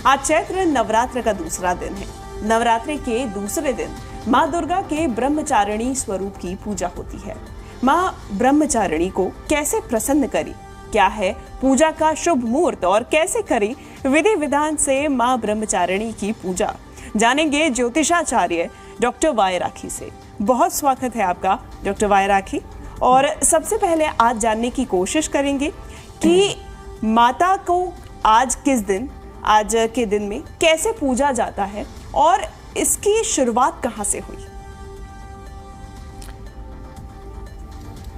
आज चैत्र नवरात्र का दूसरा दिन है। नवरात्रि के दूसरे दिन माँ दुर्गा के ब्रह्मचारिणी स्वरूप की पूजा होती है। माँ ब्रह्मचारिणी को कैसे प्रसन्न करी, क्या है पूजा का शुभ मुहूर्त और कैसे करी विधि विधान से माँ ब्रह्मचारिणी की पूजा, जानेंगे ज्योतिषाचार्य डॉक्टर वाई राखी से। बहुत स्वागत है आपका डॉक्टर वाई राखी। और सबसे पहले आज जानने की कोशिश करेंगे कि माता को आज के दिन में कैसे पूजा जाता है और इसकी शुरुआत कहाँ से हुई।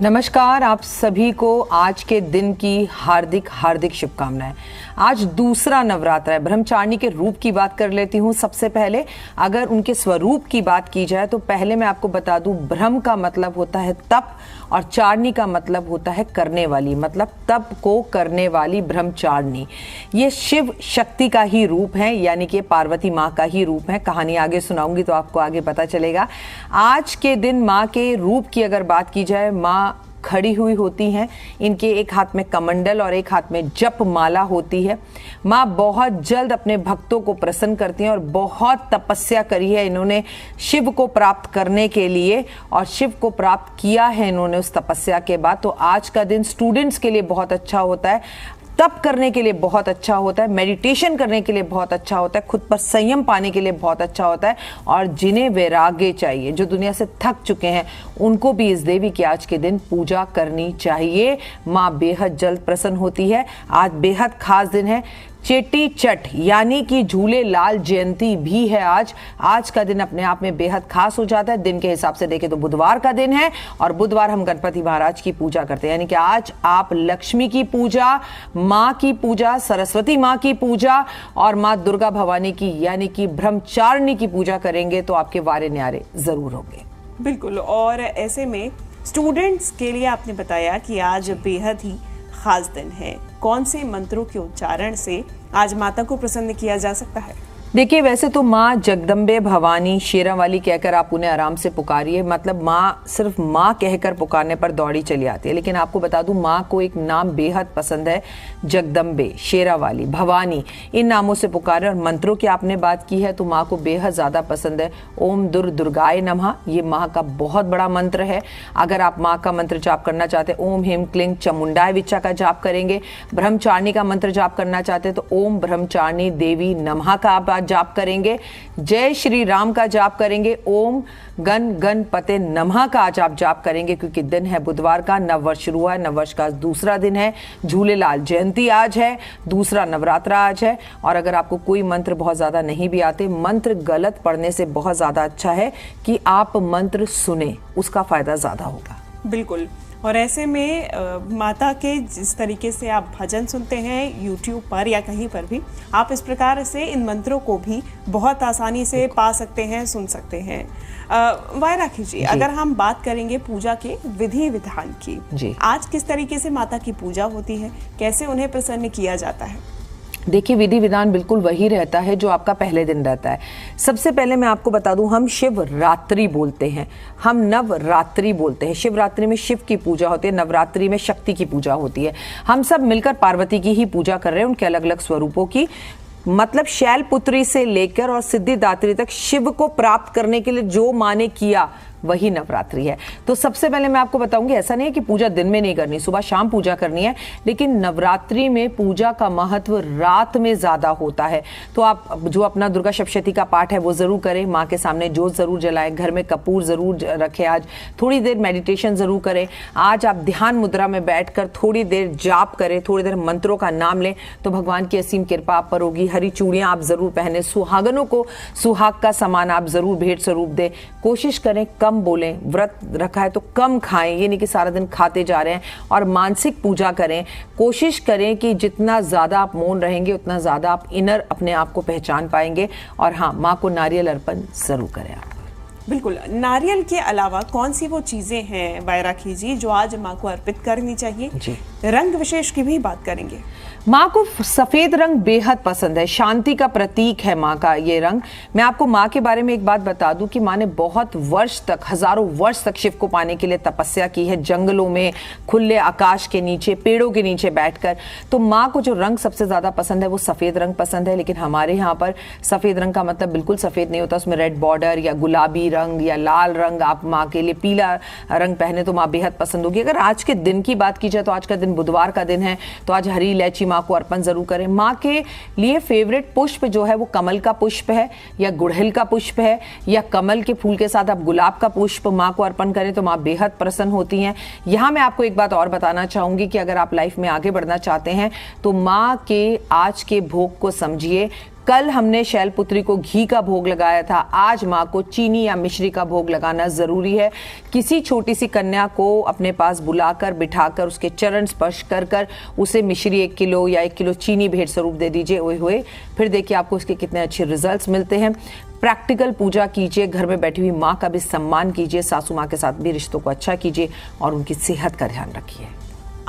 नमस्कार, आप सभी को आज के दिन की हार्दिक हार्दिक शुभकामनाएं। आज दूसरा नवरात्र है। ब्रह्मचारिणी के रूप की बात कर लेती हूँ। सबसे पहले अगर उनके स्वरूप की बात की जाए तो पहले मैं आपको बता दूं, ब्रह्म का मतलब होता है तप और चारिणी का मतलब होता है करने वाली, मतलब तप को करने वाली ब्रह्मचारिणी। ये शिव शक्ति का ही रूप है, यानी कि पार्वती माँ का ही रूप है। कहानी आगे सुनाऊंगी तो आपको आगे पता चलेगा। आज के दिन माँ के रूप की अगर बात की जाए, माँ खड़ी हुई होती हैं। इनके एक हाथ में कमंडल और एक हाथ में जप माला होती है। माँ बहुत जल्द अपने भक्तों को प्रसन्न करती हैं और बहुत तपस्या करी है इन्होंने शिव को प्राप्त करने के लिए, और शिव को प्राप्त किया है इन्होंने उस तपस्या के बाद। तो आज का दिन स्टूडेंट्स के लिए बहुत अच्छा होता है, तप करने के लिए बहुत अच्छा होता है, मेडिटेशन करने के लिए बहुत अच्छा होता है, खुद पर संयम पाने के लिए बहुत अच्छा होता है। और जिन्हें वैराग्य चाहिए, जो दुनिया से थक चुके हैं, उनको भी इस देवी की आज के दिन पूजा करनी चाहिए। माँ बेहद जल्द प्रसन्न होती है। आज बेहद खास दिन है। चेटी चट यानी कि झूले लाल जयंती भी है आज का दिन अपने आप में बेहद खास हो जाता है। दिन के हिसाब से देखें तो बुधवार का दिन है और बुधवार हम गणपति महाराज की पूजा करते हैं, यानी कि आज आप लक्ष्मी की पूजा, माँ की पूजा, सरस्वती माँ की पूजा और माँ दुर्गा भवानी की यानी कि ब्रह्मचारिणी की पूजा करेंगे तो आपके वारे न्यारे जरूर होंगे। बिल्कुल। और ऐसे में स्टूडेंट्स के लिए आपने बताया कि आज बेहद ही खास दिन है। कौन से मंत्रों के उच्चारण से आज माता को प्रसन्न किया जा सकता है? देखिए, वैसे तो माँ जगदम्बे भवानी शेरा वाली कहकर आप उन्हें आराम से पुकारिए, मतलब माँ सिर्फ माँ कहकर पुकारने पर दौड़ी चली आती है। लेकिन आपको बता दूं, माँ को एक नाम बेहद पसंद है, जगदम्बे, शेरा वाली, भवानी, इन नामों से पुकारें। और मंत्रों की आपने बात की है तो माँ को बेहद ज़्यादा पसंद है ओम दुर्गाय नमः, ये माँ का बहुत बड़ा मंत्र है। अगर आप माँ का मंत्र जाप करना चाहते हैं, ओम ह्रीं क्लीं चामुंडाय विच्चा का जाप करेंगे। ब्रह्मचारिणी का मंत्र जाप करना चाहते हैं तो ओम ब्रह्मचारिणी देवी नमः का आप जाप करेंगे। जय श्री राम का जाप करेंगे। ओम गणपते नमः का आज आप जाप करेंगे, क्योंकि दिन है बुधवार का, नववर्ष शुरू हुआ है, नववर्ष का दूसरा दिन है, झूलेलाल जयंती आज है, दूसरा नवरात्र आज है। और अगर आपको कोई मंत्र बहुत ज्यादा नहीं भी आते, मंत्र गलत पढ़ने से बहुत ज्यादा अच्छा है कि आप मंत्र सुने, उसका फायदा ज्यादा होगा। बिल्कुल। और ऐसे में माता के जिस तरीके से आप भजन सुनते हैं यूट्यूब पर या कहीं पर भी, आप इस प्रकार से इन मंत्रों को भी बहुत आसानी से पा सकते हैं, सुन सकते हैं। वाई राखी जी, अगर हम बात करेंगे पूजा के विधि विधान की, आज किस तरीके से माता की पूजा होती है, कैसे उन्हें प्रसन्न किया जाता है? देखिए, विधि विधान बिल्कुल वही रहता है जो आपका पहले दिन रहता है। सबसे पहले मैं आपको बता दूं, हम शिवरात्रि बोलते हैं, हम नवरात्रि बोलते हैं। शिवरात्रि में शिव की पूजा होती है, नवरात्रि में शक्ति की पूजा होती है। हम सब मिलकर पार्वती की ही पूजा कर रहे हैं, उनके अलग अलग स्वरूपों की। मतलब शैलपुत्री से लेकर और सिद्धिदात्री तक शिव को प्राप्त करने के लिए जो माँ ने किया वही नवरात्रि है। तो सबसे पहले मैं आपको बताऊंगी, ऐसा नहीं है कि पूजा दिन में नहीं करनी, सुबह शाम पूजा करनी है, लेकिन नवरात्रि में पूजा का महत्व रात में ज्यादा होता है। तो आप जो अपना दुर्गा सप्तशती का पाठ है वो जरूर करें, माँ के सामने जोत जरूर जलाएं, घर में कपूर जरूर रखें, आज थोड़ी देर मेडिटेशन जरूर करें। आज आप ध्यान मुद्रा में बैठकर थोड़ी देर जाप करें, थोड़ी देर मंत्रों का नाम लें तो भगवान की असीम कृपा आप पर होगी। हरी चूड़ियां आप जरूर पहने, सुहागनों को सुहाग का सामान आप जरूर भेंट स्वरूप दें। कोशिश करें कम बोलें, व्रत रखा है तो कम खाएं, ये नहीं कि सारा दिन खाते जा रहे हैं। और मानसिक पूजा करें, कोशिश करें कि जितना ज्यादा आप मौन रहेंगे उतना ज्यादा आप इनर अपने आप को पहचान पाएंगे। और हाँ, माँ को नारियल अर्पण जरूर करें आप। बिल्कुल। नारियल के अलावा कौन सी वो चीजें हैं वाई राखी जी जो आज माँ को अर्पित करनी चाहिए? रंग विशेष की भी बात करेंगे। माँ को सफेद रंग बेहद पसंद है, शांति का प्रतीक है माँ का ये रंग। मैं आपको माँ के बारे में एक बात बता दूं कि माँ ने बहुत वर्ष तक, हजारों वर्ष तक शिव को पाने के लिए तपस्या की है, जंगलों में, खुले आकाश के नीचे, पेड़ों के नीचे बैठकर। तो माँ को जो रंग सबसे ज्यादा पसंद है वो सफेद रंग पसंद है। लेकिन हमारे यहाँ पर सफेद रंग का मतलब बिल्कुल सफेद नहीं होता, उसमें रेड बॉर्डर या गुलाबी रंग या लाल रंग। आप माँ के लिए पीला रंग पहने तो माँ बेहद पसंद होगी। अगर आज के दिन की बात की जाए तो आज का दिन बुधवार का दिन है, तो आज हरी इलायची माँ को अर्पण जरूर करें। माँ के लिए फेवरेट पुष्प जो है वो कमल का पुष्प है या गुड़हल का पुष्प है, या कमल के फूल के साथ आप गुलाब का पुष्प माँ को अर्पण करें तो माँ बेहद प्रसन्न होती हैं। यहाँ मैं आपको एक बात और बताना चाहूंगी कि अगर आप लाइफ में आगे बढ़ना चाहते हैं तो माँ के आज के भोग को समझिए। कल हमने शैलपुत्री को घी का भोग लगाया था, आज माँ को चीनी या मिश्री का भोग लगाना जरूरी है। किसी छोटी सी कन्या को अपने पास बुलाकर, बिठाकर, उसके चरण स्पर्श कर कर उसे मिश्री 1 किलो या 1 किलो चीनी भेंट स्वरूप दे दीजिए। ओए होए, फिर देखिए आपको उसके कितने अच्छे रिजल्ट्स मिलते हैं। प्रैक्टिकल पूजा कीजिए, घर में बैठी हुई माँ का भी सम्मान कीजिए, सासू माँ के साथ भी रिश्तों को अच्छा कीजिए और उनकी सेहत का ध्यान रखिए।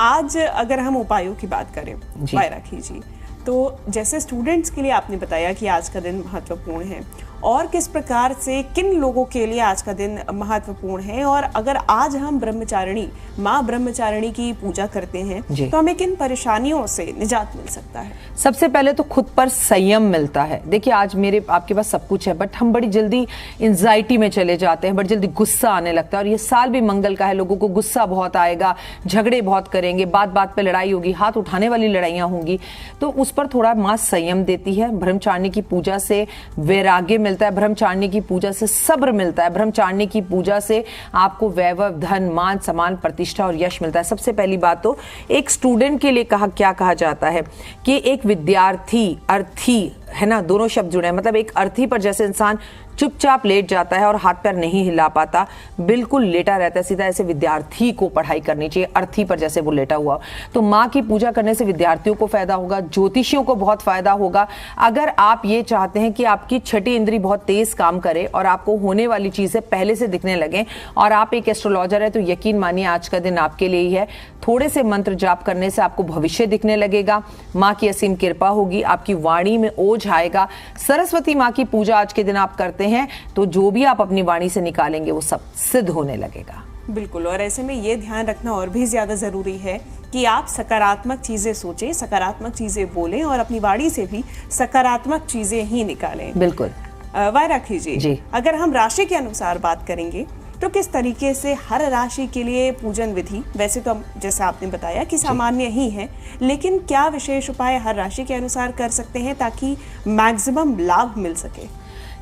आज अगर हम उपायों की बात करें वायरा कीजिए, तो जैसे स्टूडेंट्स के लिए आपने बताया कि आज का दिन महत्वपूर्ण है, और किस प्रकार से किन लोगों के लिए आज का दिन महत्वपूर्ण है, और अगर आज हम ब्रह्मचारिणी माँ ब्रह्मचारिणी की पूजा करते हैं तो हमें किन परेशानियों से निजात मिल सकता है? सबसे पहले तो खुद पर संयम मिलता है। देखिए आज मेरे आपके पास सब कुछ है, बट हम बड़ी जल्दी एंजाइटी में चले जाते हैं, बड़ी जल्दी गुस्सा आने लगता है। और ये साल भी मंगल का है, लोगों को गुस्सा बहुत आएगा, झगड़े बहुत करेंगे, बात बात पे लड़ाई होगी, हाथ उठाने वाली लड़ाइयाँ होंगी, तो उस पर थोड़ा माँ संयम देती है। ब्रह्मचारिणी की पूजा से वैराग्य मिलता है, ब्रह्मचारिणी की पूजा से सब्र मिलता है, ब्रह्मचारिणी की पूजा से आपको वैभव, धन, मान, सम्मान, प्रतिष्ठा और यश मिलता है। सबसे पहली बात तो एक स्टूडेंट के लिए क्या कहा जाता है कि एक विद्यार्थी, अर्थी है ना, दोनों शब्द जुड़े हैं। मतलब एक अर्थी पर जैसे इंसान चुपचाप लेट जाता है और हाथ पैर नहीं हिला पाता, बिल्कुल लेटा रहता है सीधा, ऐसे विद्यार्थी को पढ़ाई करनी चाहिए, अर्थी पर जैसे वो लेटा हुआ। तो माँ की पूजा करने से विद्यार्थियों को फायदा होगा, ज्योतिषियों को बहुत फायदा होगा। अगर आप ये चाहते हैं कि आपकी छठी इंद्री बहुत तेज काम करे और आपको होने वाली चीजें पहले से दिखने लगे, और आप एक एस्ट्रोलॉजर है, तो यकीन मानिए आज का दिन आपके लिए ही है। थोड़े से मंत्र जाप करने से आपको भविष्य दिखने लगेगा, माँ की असीम कृपा होगी, आपकी वाणी में ओज आएगा। सरस्वती माँ की पूजा आज के दिन आप करते हैं तो जो भी आप अपनी वाणी से निकालेंगे वो सब सिद्ध होने लगेगा। बिल्कुल, और ऐसे में ये ध्यान रखना और भी ज्यादा जरूरी है कि आप सकारात्मक चीजें सोचें, सकारात्मक चीजें बोलें और अपनी वाणी से भी सकारात्मक चीजें ही निकालें। बिल्कुल। वायरा कीजिए, अगर हम राशि के अनुसार बात करेंगे तो किस तरीके से हर राशि के लिए पूजन विधि, वैसे तो जैसे आपने बताया कि सामान्य ही है, लेकिन क्या विशेष उपाय हर राशि के अनुसार कर सकते हैं ताकि मैक्सिमम लाभ मिल सके?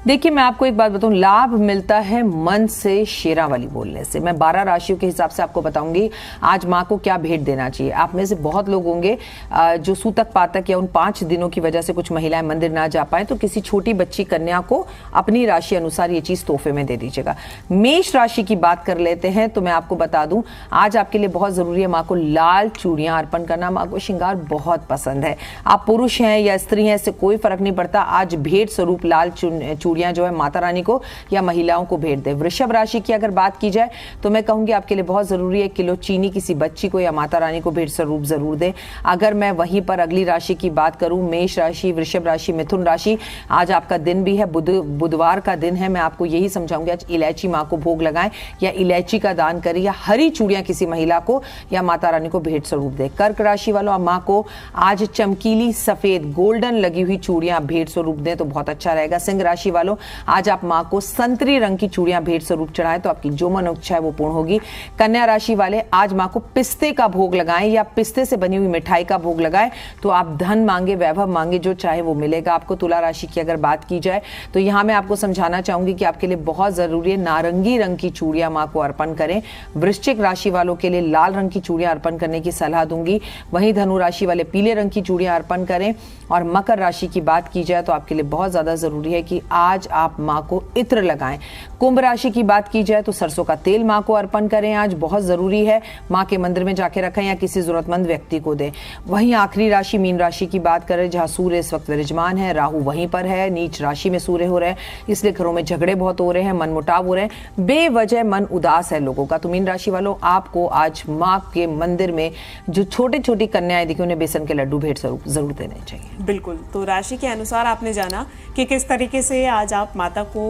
देखिए मैं आपको एक बात बताऊं, लाभ मिलता है मन से शेरावाली बोलने से। मैं 12 राशियों के हिसाब से आपको बताऊंगी आज माँ को क्या भेंट देना चाहिए। आप में से बहुत लोग होंगे जो सूतक पातक या उन 5 दिनों की वजह से कुछ महिलाएं मंदिर ना जा पाए, तो किसी छोटी बच्ची कन्या को अपनी राशि अनुसार ये चीज तोहफे में दे दीजिएगा। मेष राशि की बात कर लेते हैं, तो मैं आपको बता दूं आज आपके लिए बहुत जरूरी है माँ को लाल चूड़ियां अर्पण करना। माँ को श्रृंगार बहुत पसंद है, आप पुरुष हैं या स्त्री हैं इससे कोई फर्क नहीं पड़ता। आज भेंट स्वरूप लाल चूड़ियां जो है माता रानी को या महिलाओं को भेंट दे। वृषभ राशि की अगर बात की जाए तो मैं कहूंगी आपके लिए बहुत जरूरी है 1 किलो चीनी किसी बच्ची को या माता रानी को भेंट स्वरूप जरूर दें। अगर मैं वहीं पर अगली राशि की बात करूं, मेष राशि, वृषभ राशि, मिथुन राशि, आज आपका दिन भी है, बुधवार का दिन है। मैं आपको यही समझाऊंगी आज इलायची माँ को भोग लगाएं या इलायची का दान करें या हरी चूड़ियां किसी महिला को या माता रानी को भेंट स्वरूप दें। कर्क राशि वालों, माँ को आज चमकीली सफेद गोल्डन लगी हुई चूड़ियां भेंट स्वरूप दें तो बहुत अच्छा रहेगा। सिंह राशि वालों, आज आप माँ को संतरी रंग की चूड़ियां भेंट स्वरूप चढ़ाएं तो आपकी जो मनोइच्छा है वो पूर्ण होगी। कन्या राशि वाले, आज माँ को पिस्ते का भोग लगाएं या पिस्ते से बनी हुई मिठाई का भोग लगाएं तो आप धन मांगे, वैभव मांगे, जो चाहे वो मिलेगा आपको। तुला राशि की अगर बात की जाए तो यहां मैं आपको समझाना चाहूंगी कि आपके लिए बहुत जरूरी है नारंगी रंग की चूड़ियां माँ को अर्पण करें। वृश्चिक राशि वालों के लिए लाल रंग की चूड़ियां अर्पण करने की सलाह दूंगी। वहीं धनु राशि वाले पीले रंग की चूड़ियां अर्पण करें। और मकर राशि की बात की जाए तो आपके लिए बहुत ज्यादा जरूरी है कि आज आप माँ को इत्र लगाएं। कुंभ राशि की बात की जाए तो सरसों का तेल माँ को अर्पण करें, आज बहुत जरूरी है। माँ के मंदिर में जाके रखें या किसी जरूरतमंद व्यक्ति को दें। वहीं आखिरी राशि मीन राशि की बात करें, जहां सूर्य इस वक्त विराजमान है, राहु वहीं पर है, नीच राशि में सूर्य हो रहे हैं, इसलिए घरों में झगड़े बहुत हो रहे हैं, मनमुटाव हो रहे हैं, बेवजह मन उदास है लोगों का। तो मीन राशि वालों, आपको आज माँ के मंदिर में जो छोटी छोटी कन्याएं दिखी उन्हें बेसन के लड्डू भेंट स्वरूप जरूर देने चाहिए। बिल्कुल, तो राशि के अनुसार आपने जाना कि किस तरीके से आज आप माता को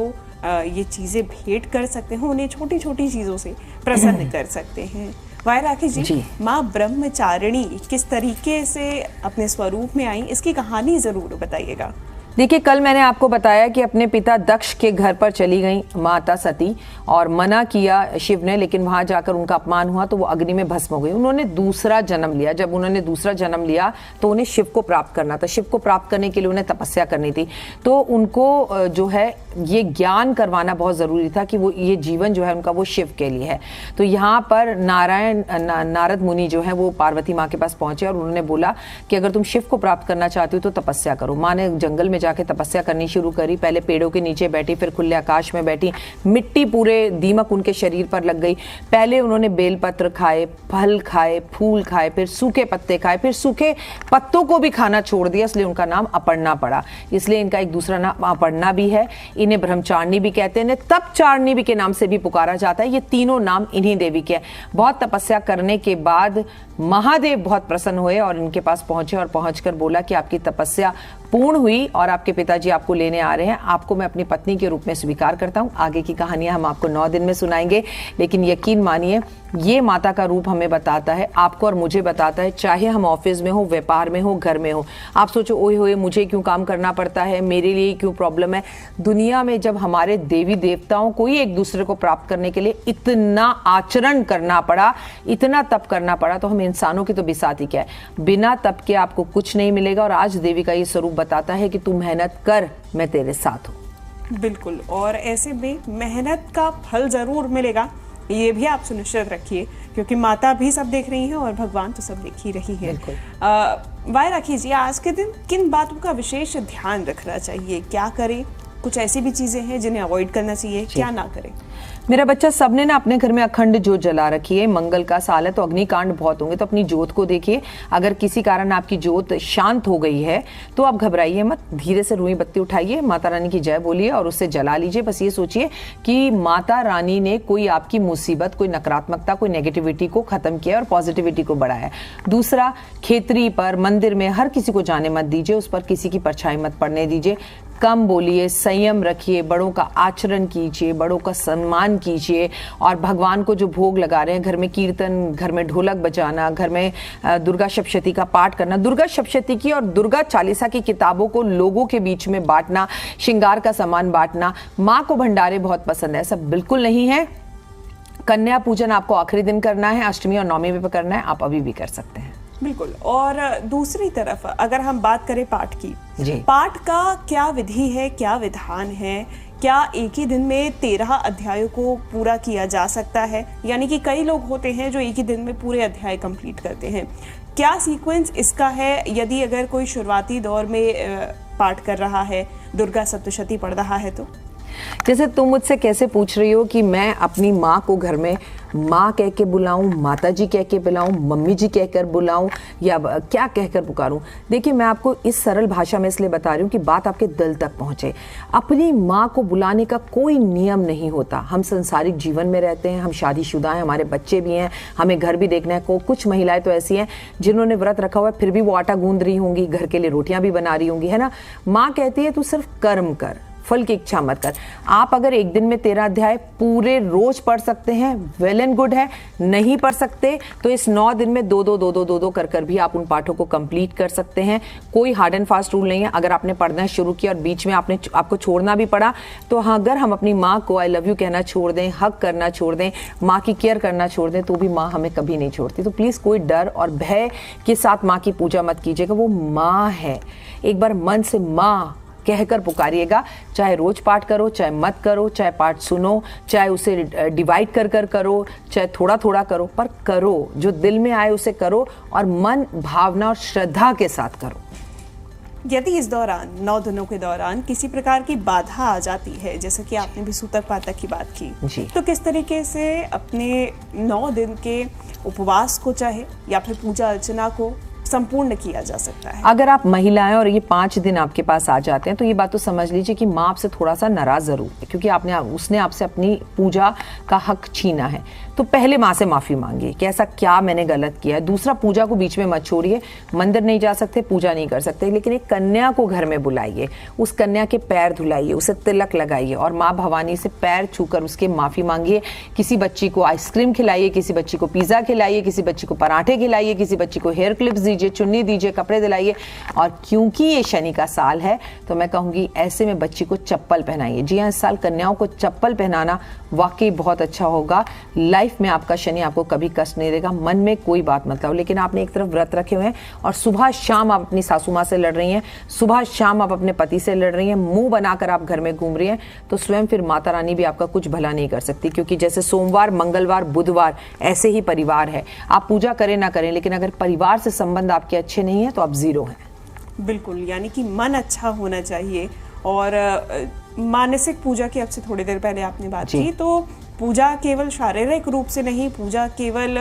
ये चीजें भेंट कर सकते हैं, उन्हें छोटी छोटी चीजों से प्रसन्न कर सकते हैं। वाय राखी जी, माँ ब्रह्मचारिणी किस तरीके से अपने स्वरूप में आई, इसकी कहानी जरूर बताइएगा। देखिए, कल मैंने आपको बताया कि अपने पिता दक्ष के घर पर चली गई माता सती और मना किया शिव ने, लेकिन वहां जाकर उनका अपमान हुआ तो वो अग्नि में भस्म हो गई। उन्होंने दूसरा जन्म लिया। जब उन्होंने दूसरा जन्म लिया तो उन्हें शिव को प्राप्त करना था। शिव को प्राप्त करने के लिए उन्हें तपस्या करनी थी। तो उनको जो है ये ज्ञान करवाना बहुत जरूरी था कि वो ये जीवन जो है उनका वो शिव के लिए है। तो यहाँ पर नारद मुनि जो है वो पार्वती माँ के पास पहुंचे और उन्होंने बोला कि अगर तुम शिव को प्राप्त करना चाहती हो तो तपस्या करो। माँ ने जंगल में जाके तपस्या करनी शुरू करी। पहले पेड़ों के नीचे बैठी, फिर खुले आकाश में बैठी, मिट्टी पूरे दीमक उनके शरीर पर लग गई। पहले उन्होंने बेलपत्र खाए, फल खाए, फूल खाए, फिर सूखे पत्ते खाए, फिर सूखे पत्तों को भी खाना छोड़ दिया, इसलिए उनका नाम अपर्णा पड़ा। इसलिए इनका एक दूसरा नाम अपर्णा भी है। इन्हें ब्रह्मचारिणी भी कहते हैं, तपचारिणी भी के नाम से भी पुकारा जाता है। ये तीनों नाम इन्हीं देवी के हैं। बहुत तपस्या करने के बाद महादेव बहुत प्रसन्न हुए और इनके पास पहुंचे और पहुंचकर बोला कि आपकी तपस्या पूर्ण हुई और आपके पिताजी आपको लेने आ रहे हैं। आपको मैं अपनी पत्नी के रूप में स्वीकार करता हूं। आगे की कहानियां हम आपको 9 दिन में सुनाएंगे, लेकिन यकीन मानिए ये माता का रूप हमें बताता है, आपको और मुझे बताता है, चाहे हम ऑफिस में हो, व्यापार में हो, घर में हो। आप सोचो, ओए होए मुझे क्यों काम करना पड़ता है, मेरे लिए क्यों प्रॉब्लम है। दुनिया में जब हमारे देवी देवताओं को ही एक दूसरे को प्राप्त करने के लिए इतना आचरण करना पड़ा, इतना तप करना पड़ा, तो हम इंसानों की तो बिसात ही क्या है। बिना तप के आपको कुछ नहीं मिलेगा। और आज देवी का ये स्वरूप बताता है कि तू मेहनत कर, मैं तेरे साथ हूं। बिल्कुल, और ऐसे में मेहनत का फल जरूर मिलेगा, ये भी आप सुनिश्चित रखिए, क्योंकि माता भी सब देख रही है और भगवान तो सब देख ही रही है। वाय राखी जी, आज के दिन किन बातों का विशेष ध्यान रखना चाहिए, क्या करें? कुछ ऐसी भी चीजें हैं जिन्हें अवॉइड करना चाहिए, क्या ना करें? मेरा बच्चा, सबने ना अपने घर में अखंड जोत जला रखी है। मंगल का साल है तो अग्निकांड बहुत होंगे, तो अपनी जोत को देखिए। अगर किसी कारण आपकी जोत शांत हो गई है तो आप घबराइए मत, धीरे से रुई बत्ती उठाइए, माता रानी की जय बोलिए और उससे जला लीजिए। बस ये सोचिए कि माता रानी ने कोई आपकी मुसीबत, कोई नकारात्मकता, कोई नेगेटिविटी को खत्म किया और पॉजिटिविटी को बढ़ाया। दूसरा, खेतरी पर, मंदिर में हर किसी को जाने मत दीजिए, उस पर किसी की परछाई मत पड़ने दीजिए। कम बोलिए, संयम रखिए, बड़ों का आचरण कीजिए, बड़ों का सम्मान कीजिए। और भगवान को जो भोग लगा रहे हैं, घर में कीर्तन, घर में ढोलक बजाना, घर में दुर्गा सप्तशती का पाठ करना, दुर्गा सप्तशती की और दुर्गा चालीसा की किताबों को लोगों के बीच में बांटना, श्रृंगार का सामान बांटना। माँ को भंडारे बहुत पसंद है, सब बिल्कुल नहीं है। कन्या पूजन आपको आखिरी दिन करना है, अष्टमी और नवमी में करना है, आप अभी भी कर सकते हैं। बिल्कुल। और दूसरी तरफ अगर हम बात करें पाठ की, पाठ का क्या विधि है, क्या विधान है? क्या एक ही दिन में 13 अध्यायों को पूरा किया जा सकता है? यानी कि कई लोग होते हैं जो एक ही दिन में पूरे अध्याय कंप्लीट करते हैं। क्या सीक्वेंस इसका है? यदि अगर कोई शुरुआती दौर में पाठ कर रहा है, दुर्गा सप्तशती पढ़ रहा है, तो जैसे तुम मुझसे कैसे पूछ रही हो कि मैं अपनी माँ को घर में माँ कह के बुलाऊं, माता जी कह के बुलाऊं, मम्मी जी कहकर बुलाऊं, या क्या कहकर पुकारूं? देखिए, मैं आपको इस सरल भाषा में इसलिए बता रही हूँ कि बात आपके दिल तक पहुंचे। अपनी माँ को बुलाने का कोई नियम नहीं होता। हम संसारिक जीवन में रहते हैं, हम शादीशुदा हैं, हमारे बच्चे भी हैं, हमें घर भी देखना है। कुछ महिलाएं तो ऐसी हैं जिन्होंने व्रत रखा हुआ है, फिर भी वो आटा गूंद रही होंगी, घर के लिए रोटियां भी बना रही होंगी, है ना। माँ कहती है तू सिर्फ कर्म कर, फल की इच्छा मत कर। आप अगर एक दिन में 13 अध्याय पूरे रोज पढ़ सकते हैं, वेल एंड गुड है। नहीं पढ़ सकते तो इस 9 दिन में 2-2 कर भी आप उन पाठों को कंप्लीट कर सकते हैं। कोई हार्ड एंड फास्ट रूल नहीं है। अगर आपने पढ़ना शुरू किया और बीच में आपको छोड़ना भी पड़ा, तो हाँ, अगर हम अपनी माँ को आई लव यू कहना छोड़ दें, हक करना छोड़ दें, माँ की केयर करना छोड़ दें, तो भी माँ हमें कभी नहीं छोड़ती। तो प्लीज कोई डर और भय के साथ माँ की पूजा मत कीजिएगा। वो माँ है। एक बार मन से माँ कहकर पुकारिएगा। चाहे रोज पाठ करो, चाहे मत करो, चाहे पाठ सुनो, चाहे उसे डिवाइड कर करो, चाहे थोड़ा थोड़ा करो, पर करो। जो दिल में आए उसे करो और मन, भावना और श्रद्धा के साथ करो। यदि इस दौरान 9 दिनों के दौरान किसी प्रकार की बाधा आ जाती है, जैसे कि आपने भी सूतक पातक की बात की, तो किस तरीके से अपने 9 दिन के उपवास को चाहे या फिर पूजा अर्चना को संपूर्ण किया जा सकता है? अगर आप महिलाएं और ये 5 दिन आपके पास आ जाते हैं तो ये बात तो समझ लीजिए कि माँ आपसे थोड़ा सा नाराज जरूर है, क्योंकि उसने आपसे अपनी पूजा का हक छीना है। तो पहले माँ से माफी मांगिए कि ऐसा क्या मैंने गलत किया है। दूसरा, पूजा को बीच में मत छोड़िए। मंदिर नहीं जा सकते, पूजा नहीं कर सकते, लेकिन एक कन्या को घर में बुलाइए, उस कन्या के पैर धुलाइए, उसे तिलक लगाइए और माँ भवानी से पैर छूकर उसके माफी मांगिए। किसी बच्ची को आइसक्रीम खिलाइए, किसी बच्ची को पिज्जा खिलाइए, किसी बच्ची को पराठे खिलाइए, किसी बच्ची को हेयर क्लिप्स दीजिए, चुन्नी दीजिए, कपड़े दिलाइए। और क्योंकि ये शनि का साल है तो मैं कहूंगी ऐसे में बच्ची को चप्पल पहनाइए। जी हाँ, इस साल कन्याओं को चप्पल पहनाना वाकई बहुत अच्छा होगा। लाइफ में आपका शनि आपको कभी कष्ट नहीं देगा। मन में कोई बात मत लाओ। लेकिन आपने एक तरफ व्रत रखे हुए हैं और सुबह शाम आप अपनी सासू माँ से लड़ रही हैं, सुबह शाम आप अपने पति से लड़ रही हैं, मुंह बनाकर आप घर में घूम रही हैं, तो स्वयं फिर माता रानी भी आपका कुछ भला नहीं कर सकती। क्योंकि जैसे सोमवार, मंगलवार, बुधवार ऐसे ही परिवार है। आप पूजा करें ना करें, लेकिन अगर परिवार से संबंध आपके अच्छे नहीं है तो आप जीरो हैं। बिल्कुल, यानी कि मन अच्छा होना चाहिए। और मानसिक पूजा की आपसे थोड़ी देर पहले आपने बात की, तो पूजा केवल शारीरिक रूप से नहीं, पूजा केवल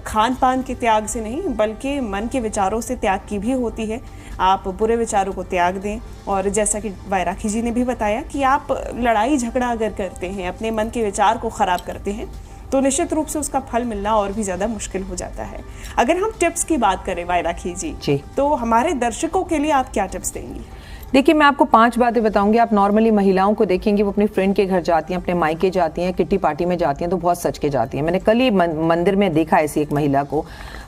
खान पान के त्याग से नहीं, बल्कि मन के विचारों से त्याग की भी होती है। आप बुरे विचारों को त्याग दें। और जैसा कि वैराखी जी ने भी बताया कि आप लड़ाई झगड़ा अगर करते हैं, अपने मन के विचार को खराब करते हैं, तो निश्चित रूप से उसका फल मिलना और भी ज़्यादा मुश्किल हो जाता है। अगर हम टिप्स की बात करें वैराखी जी, तो हमारे दर्शकों के लिए आप क्या टिप्स देंगी? देखिए, मैं आपको 5 बातें बताऊंगी। आप नॉर्मली महिलाओं को देखेंगे वो अपनी फ्रेंड के घर जाती हैं, अपने मायके जाती हैं, किट्टी पार्टी में जाती हैं तो बहुत सच के जाती हैं। मैंने कल ही मंदिर में देखा ऐसी एक महिला को,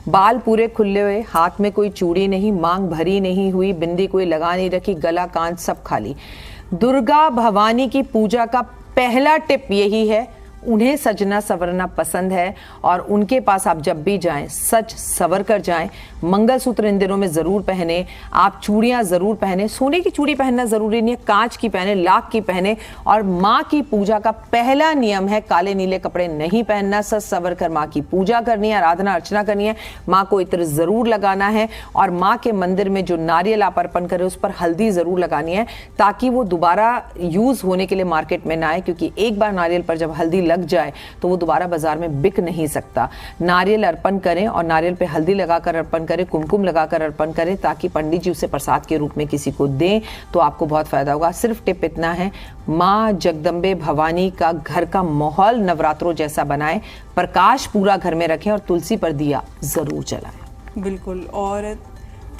बाल पूरे खुले हुए, हाथ में कोई चूड़ी नहीं, मांग भरी नहीं हुई, बिंदी कोई लगा नहीं रखी, गला कान सब खाली। दुर्गा भवानी की पूजा का पहला टिप यही है, उन्हें सजना संवरना पसंद है और उनके पास आप जब भी जाएं सच सवर कर जाएं। मंगलसूत्र इन दिनों में जरूर पहने, आप चूड़ियां जरूर पहने। सोने की चूड़ी पहनना जरूरी नहीं है, कांच की पहने, लाख की पहने। और माँ की पूजा का पहला नियम है काले नीले कपड़े नहीं पहनना। सच सवर कर माँ की पूजा करनी है, आराधना अर्चना करनी है, माँ को इत्र जरूर लगाना है और माँ के मंदिर में जो नारियल आप अर्पण करें उस पर हल्दी जरूर लगानी है, ताकि वो दोबारा यूज होने के लिए मार्केट में ना आए। क्योंकि एक बार नारियल पर जब हल्दी लग जाए तो वो दोबारा बाजार में बिक नहीं सकता। नारियल अर्पण करें और नारियल पे हल्दी लगाकर अर्पण करें, कुमकुम लगाकर अर्पण करें, ताकि पंडित जी उसे प्रसाद के रूप में किसी को दें तो आपको बहुत फायदा होगा। सिर्फ टिप इतना है, माँ जगदम्बे भवानी का घर का माहौल नवरात्रों जैसा बनाएं, प्रकाश पूरा घर में रखें और तुलसी पर दिया जरूर जलाएं। बिल्कुल। और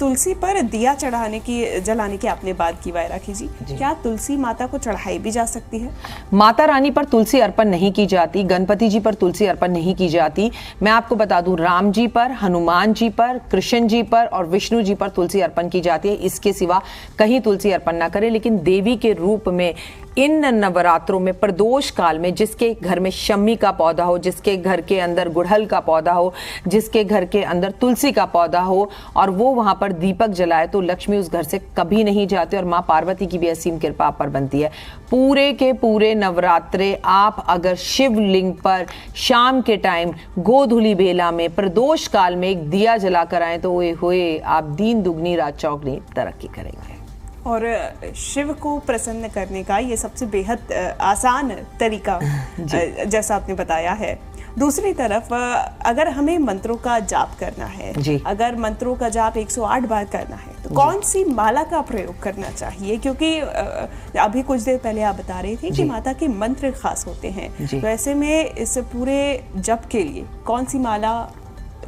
तुलसी पर दिया जलाने की आपने बात की वैराखी जी, क्या तुलसी माता को चढ़ाई भी जा सकती है? माता रानी पर तुलसी अर्पण नहीं की जाती, गणपति जी पर तुलसी अर्पण नहीं की जाती। मैं आपको बता दूं, राम जी पर, हनुमान जी पर, कृष्ण जी पर और विष्णु जी पर तुलसी अर्पण की जाती है। इसके सिवा कहीं तुलसी अर्पण ना करें। लेकिन देवी के रूप में इन नवरात्रों में प्रदोष काल में जिसके घर में शम्मी का पौधा हो, जिसके घर के अंदर गुड़हल का पौधा हो, जिसके घर के अंदर तुलसी का पौधा हो और वो वहां पर दीपक जलाए, तो लक्ष्मी उस घर से कभी नहीं जाते और मां पार्वती की भी असीम कृपा आप पर बनती है। पूरे के पूरे नवरात्रे आप अगर शिवलिंग पर शाम के टाइम गोधूली बेला में प्रदोष काल में एक दिया जलाकर आए तो ओए होए आप दिन दुगनी रात चौगनी तरक्की करेंगे। और शिव को प्रसन्न करने का ये सबसे बेहद आसान तरीका जैसा आपने बताया है। दूसरी तरफ अगर हमें मंत्रों का जाप करना है, अगर मंत्रों का जाप 108 बार करना है, तो कौन सी माला का प्रयोग करना चाहिए? क्योंकि अभी कुछ देर पहले आप बता रही थी कि माता के मंत्र खास होते हैं, तो ऐसे में इस पूरे जप के लिए कौन सी माला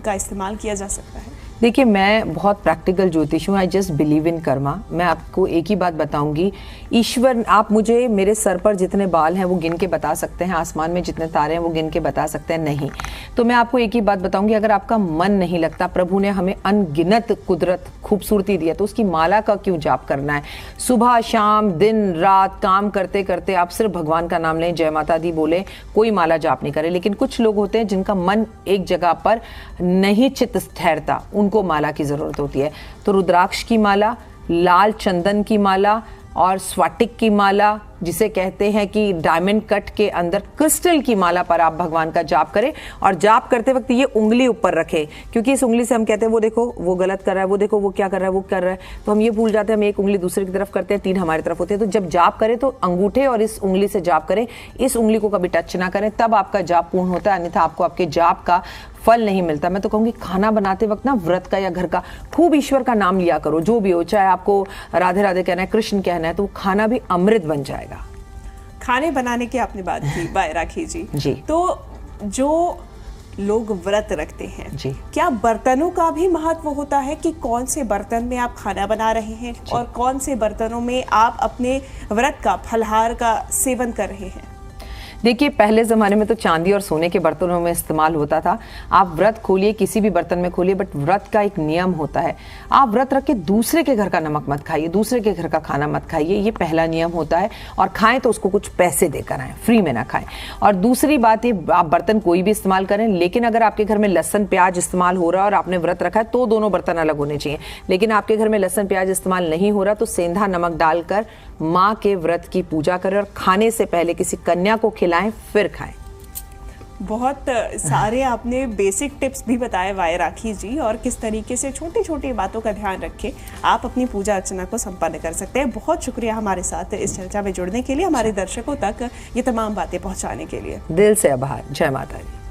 का इस्तेमाल किया जा सकता है? देखिए, मैं बहुत प्रैक्टिकल ज्योतिष हूँ। I just believe in Karma. मैं आपको एक ही बात बताऊंगी, ईश्वर, आप मुझे मेरे सर पर जितने बाल हैं वो गिन के बता सकते हैं, आसमान में जितने तारे हैं वो गिन के बता सकते हैं? नहीं। तो मैं आपको एक ही बात बताऊंगी, अगर आपका मन नहीं लगता, प्रभु ने हमें अनगिनत कुदरत खूबसूरती दी है, तो उसकी माला का क्यों जाप करना है? सुबह शाम दिन रात काम करते करते आप सिर्फ भगवान का नाम लें, जय माता दी बोले, कोई माला जाप नहीं करे। लेकिन कुछ लोग होते हैं जिनका मन एक जगह पर नहीं चित ठहरता, को माला की जरूरत होती है। तो रुद्राक्ष की माला, लाल चंदन की माला और स्फटिक की माला, जिसे कहते हैं कि डायमंड कट के अंदर क्रिस्टल की माला पर आप भगवान का जाप करें, और जाप करते वक्त ये उंगली ऊपर रखें, क्योंकि इस उंगली से हम कहते हैं वो देखो वो गलत कर रहा है, वो देखो वो क्या कर रहा है, वो कर रहा है, तो हम ये भूल जाते हैं, हम एक उंगली दूसरे की तरफ करते हैं, 3 हमारी तरफ होते हैं। तो जब जाप करें तो अंगूठे और इस उंगली से जाप करें, इस उंगली को कभी टच ना करें, तब आपका जाप पूर्ण होता है, अन्यथा आपको आपके जाप का फल नहीं मिलता। मैं तो कहूंगी खाना बनाते वक्त ना व्रत का या घर का खूब ईश्वर का नाम लिया करो, जो भी हो, चाहे आपको राधे राधे कहना है, कृष्ण कहना है, तो वो खाना भी अमृत बन जाएगा। खाने बनाने की आपने बात की बाय राखी जी, तो जो लोग व्रत रखते हैं जी, क्या बर्तनों का भी महत्व होता है कि कौन से बर्तन में आप खाना बना रहे हैं और कौन से बर्तनों में आप अपने व्रत का फलहार का सेवन कर रहे हैं? देखिए, पहले ज़माने में तो चांदी और सोने के बर्तनों में इस्तेमाल होता था। आप व्रत खोलिए, किसी भी बर्तन में खोलिए, बट व्रत का एक नियम होता है, आप व्रत रख के दूसरे के घर का नमक मत खाइए, दूसरे के घर का खाना मत खाइए, ये पहला नियम होता है। और खाएं तो उसको कुछ पैसे देकर आएँ, फ्री में ना खाएं। और दूसरी बात ये, आप बर्तन कोई भी इस्तेमाल करें, लेकिन अगर आपके घर में लहसुन प्याज इस्तेमाल हो रहा है और आपने व्रत रखा है तो दोनों बर्तन अलग होने चाहिए। लेकिन आपके घर में लहसुन प्याज इस्तेमाल नहीं हो रहा तो सेंधा नमक डालकर माँ के व्रत की पूजा करें और खाने से पहले किसी कन्या को खिलाएं, फिर खाएं। बहुत सारे आपने बेसिक टिप्स भी बताए वाय राखी जी, और किस तरीके से छोटी छोटी बातों का ध्यान रखें आप अपनी पूजा अर्चना को संपन्न कर सकते हैं। बहुत शुक्रिया हमारे साथ इस चर्चा में जुड़ने के लिए, हमारे दर्शकों तक ये तमाम बातें पहुंचाने के लिए। दिल से आभार। जय माता दी।